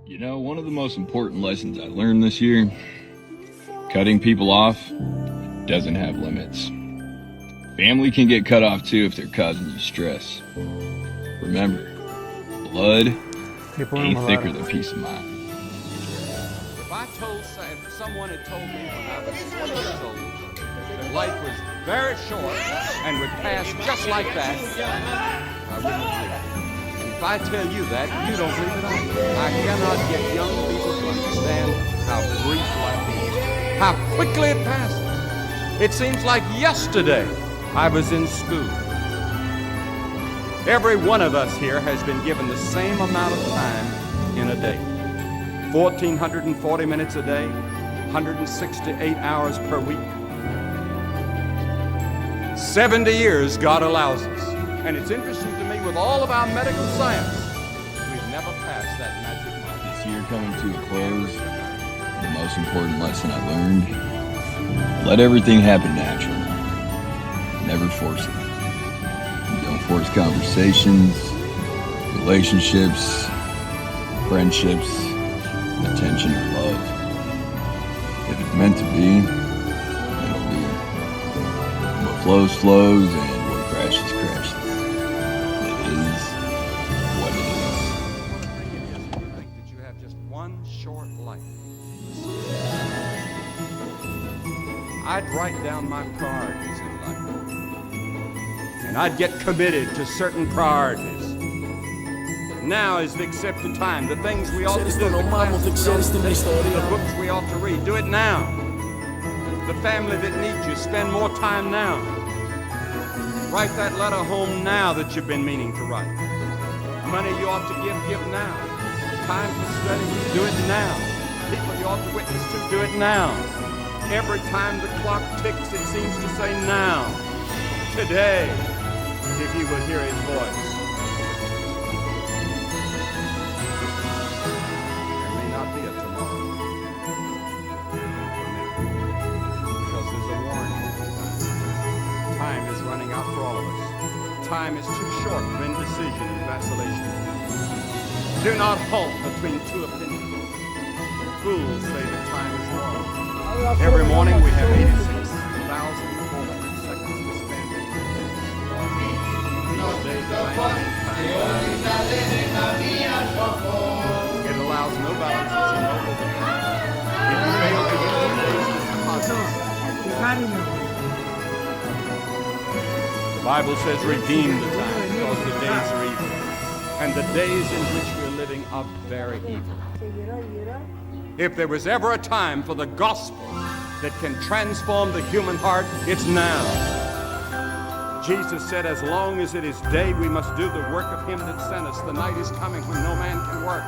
You know, one of the most important lessons I learned this year, cutting people off doesn't have limits. Family can get cut off too if they're causing you stress. Remember, blood ain't thicker than peace of mind. If someone had told me when I was 20 years old that life was very short and would pass just like that, I wouldn't believe it. And if I tell you that, you don't believe it either. I cannot get young people to understand how brief life is, how quickly it passes. It seems like yesterday I was in school. Every one of us here has been given the same amount of time in a day. 1,440 minutes a day, 168 hours per week. 70 years God allows us. And it's interesting to me, with all of our medical science, we've never passed that magic mark. This year coming to a close, the most important lesson I learned, let everything happen naturally. Never force it. Don't force conversations, relationships, friendships, attention or love. If it's meant to be, it'll be. What flows, flows, and what crashes, crashes. It is what it is. You think that you have just one short life. I'd write down my priorities in life. And I'd get committed to certain priorities. Now is the accepted time. The things we ought to do, the classes we ought to take, the books we ought to read, do it now. The family that needs you, spend more time now. Write that letter home now that you've been meaning to write. Money you ought to give now. Time for study, do it now. People you ought to witness to, do it now. Every time the clock ticks, it seems to say now. Today, if you would hear his voice. Time is too short for indecision and vacillation. Do not halt between two opinions. Fools say that time is long. Every morning we have 86,400 seconds to spend. Each day it allows no balances and no limits. If you fail to use today's deposits, the Bible says, redeem the time, because the days are evil. And the days in which we're living are very evil. If there was ever a time for the gospel that can transform the human heart, it's now. Jesus said, as long as it is day, we must do the work of him that sent us. The night is coming when no man can work.